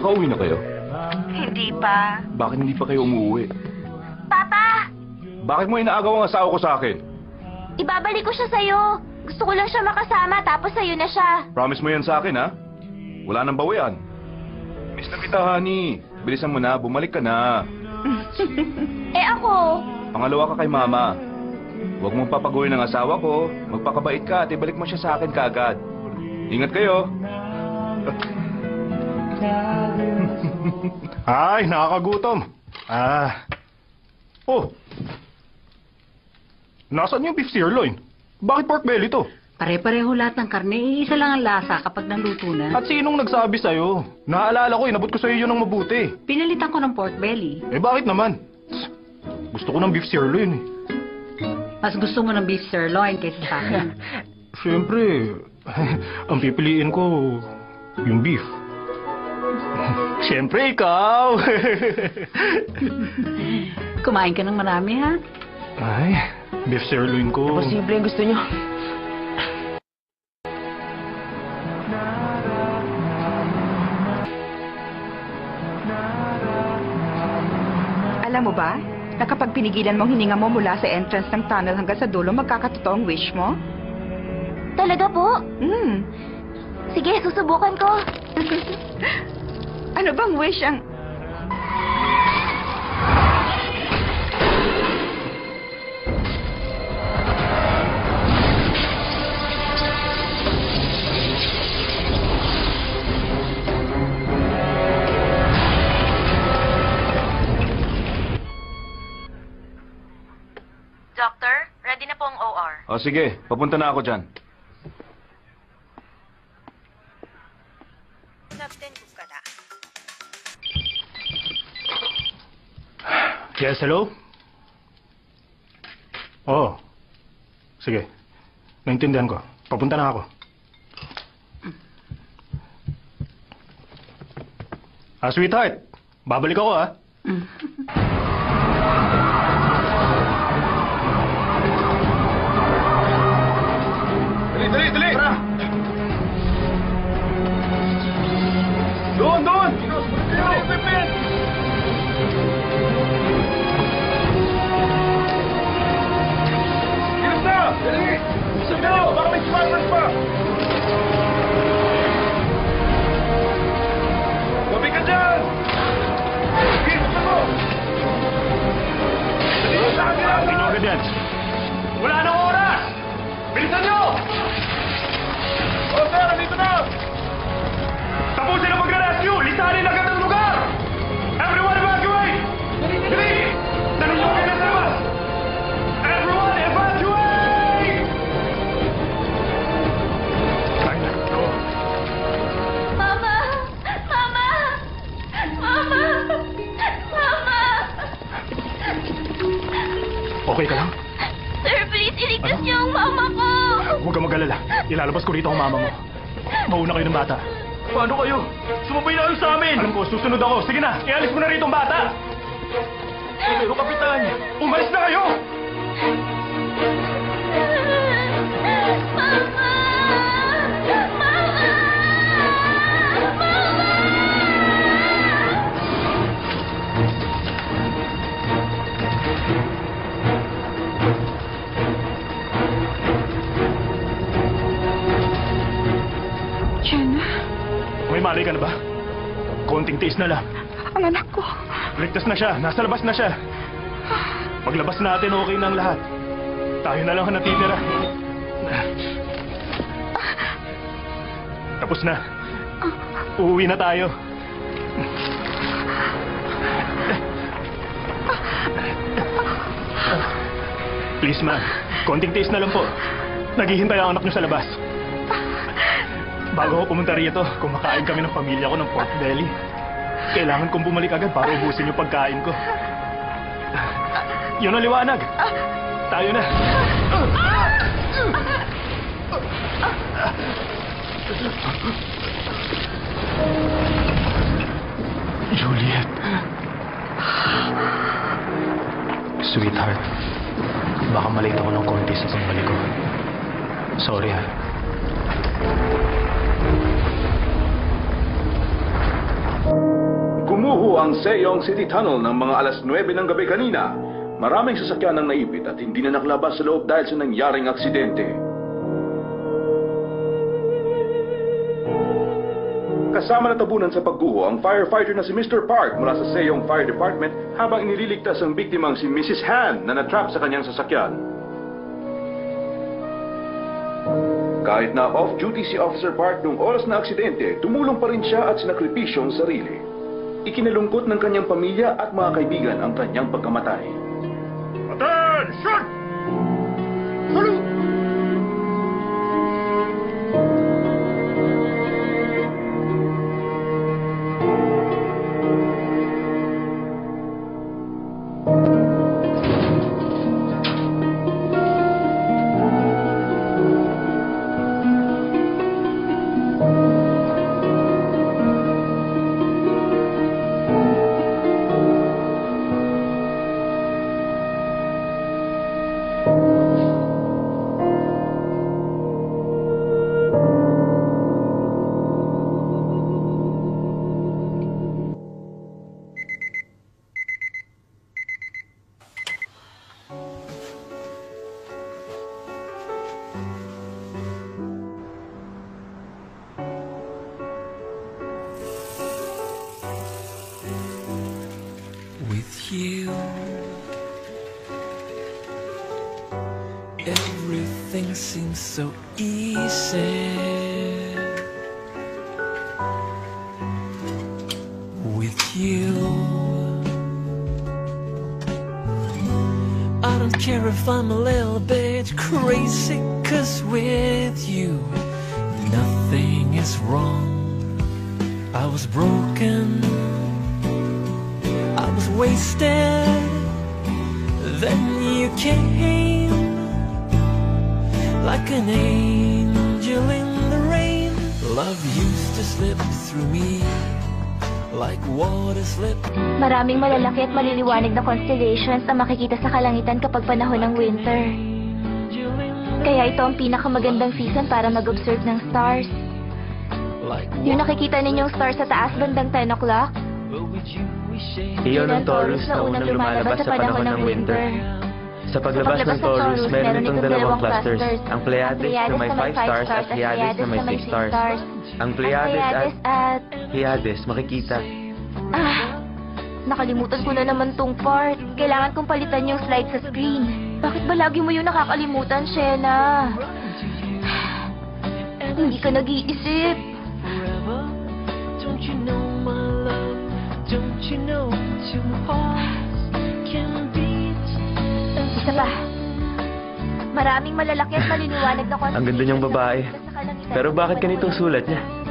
Nakauwi na kayo? Hindi pa. Bakit hindi pa kayo umuwi? Papa! Bakit mo inaagaw ang asawa ko sa akin? Ibabalik ko siya sa'yo. Gusto ko lang siya makasama, tapos sa'yo na siya. Promise mo yan sa akin, ha? Wala nang bawian. Miss na kita, honey. Bilisan mo na, bumalik ka na. Ako? Pangalawa ka kay mama. Huwag mong papaguhin ang asawa ko. Magpakabait ka at ibalik mo siya sa akin kaagad. Ingat kayo. Ay, nakakagutom. Oh. Nasaan yung beef sirloin? Bakit pork belly to? Pare-pareho lahat ng karne, isa lang ang lasa kapag naluto na. At sinong nagsabi sa'yo? Naalala ko, inabot ko sa'yo yun ng mabuti. Pinalitan ko ng pork belly. Bakit naman? Gusto ko ng beef sirloin Mas gusto mo ng beef sirloin kaysa sa akin. Siyempre, ang pipiliin ko, yung beef. Siyempre, ikaw! Kumain ka ng marami, ha? Ay, beef sirloin ko. Posible yung gusto nyo. Alam mo ba, na kapag pinigilan mong hininga mo mula sa entrance ng tunnel hanggang sa dulo, magkakatotoo ang wish mo? Talaga po? Sige, susubukan ko. Ano bang wish ang... Doctor, ready na po ang OR. O sige, papunta na ako dyan. Yes, hello? Oo. Sige. Naintindihan ko. Papunta na ako. Sweetheart. Babalik ako, Dali! Tara! Doon! Pipin! Gilis na! Dali! Isang na! Baka may smartphone pa! Gabi ka dyan! Gilis mo! Dali! Sa akin! Hindi nyo agad yan. Wala nang oras! Bilisan nyo! O sir, dito na! Tapusin ang pag-rescue! Lisanin agad ang lugar! Everyone evacuate! Dali! Dali nyo kayo sa labas! Everyone evacuate! Ay, naku. Mama! Mama! Mama! Mama! Okay ka lang? Sir, please, iligtas niyo ang mama ko! Huwag kang mag-alala. Ilalabas ko rito ang mama mo. Mauna kayo ng bata. Paano kayo? Sumabay na kayo sa amin! Alam ko, susunod ako. Sige na, ialis mo na rito ang bata! Pero kapitan! Umalis na kayo! Mama! Mama! Mama! Jenna, May malay ka na ba? Konting tiis na lang. ang anak ko. Ligtas na siya. Nasa labas na siya. Paglabas natin, okay na ang lahat. Tayo na lang ang natitira. Tapos na. Uuwi na tayo. Please, ma. Konting tiis na lang po. Naghihintay ang anak niyo sa labas. Bago ako pumunta rito, kumakain kami ng pamilya ko ng pork belly. Kailangan kong bumalik agad para ubusin yung pagkain ko. Yun ang liwanag. Tayo na. Juliet. Sweetheart. Baka malate ako ng konti sa pagbalik ko. Sorry, ha. Nagguho ang Sejong City Tunnel ng mga alas 9 ng gabi kanina. Maraming sasakyan ang naipit at hindi na naglabas sa loob dahil sa nangyaring aksidente. Kasama na tabunan sa pagguho ang firefighter na si Mr. Park mula sa Sejong Fire Department habang inililigtas ang biktimang si Mrs. Han na natrap sa kanyang sasakyan. Kahit na off-duty si Officer Park noong oras na aksidente, tumulong pa rin siya at sinakripisyo ang sarili. Ikinalungkot ng kanyang pamilya at mga kaibigan ang kanyang pagkamatay. Attention! Salute! With you, everything seems so easy. With you, I don't care if I'm a little bit crazy, 'cause with you, nothing is wrong. I was broken, I was wasted, then you came like an angel in the rain. Love used to slip through me like water slip. Maraming malalaki at maliliwanag na constellations na makikita sa kalangitan kapag panahon ng winter. Kaya ito ang pinakamagandang season para mag-observe ng stars. Yung nakikita ninyong stars sa taas bandang 10 o'clock, Iyon ang Taurus na unang lumalabas sa panahon ng winter. Sa paglabas ng Taurus, meron itong dalawang clusters. Ang Pleiades na may 5 stars at Hyades na may 6 stars. Ang Pleiades at Hyades makikita. Nakalimutan ko na naman tong part. Kailangan kong palitan yung slide sa screen. Bakit ba lagi mo yung nakakalimutan, Shena? Hindi ka nag-iisip. Don't you know my love? Don't you know two hearts can beat? Isa pa. Maraming malalaki at maliliwanag na constellations. Ang ganda niyang babae. na makikita sa kalangitan Pero bakit kapag ganitong panahon ng sulat niya? winter.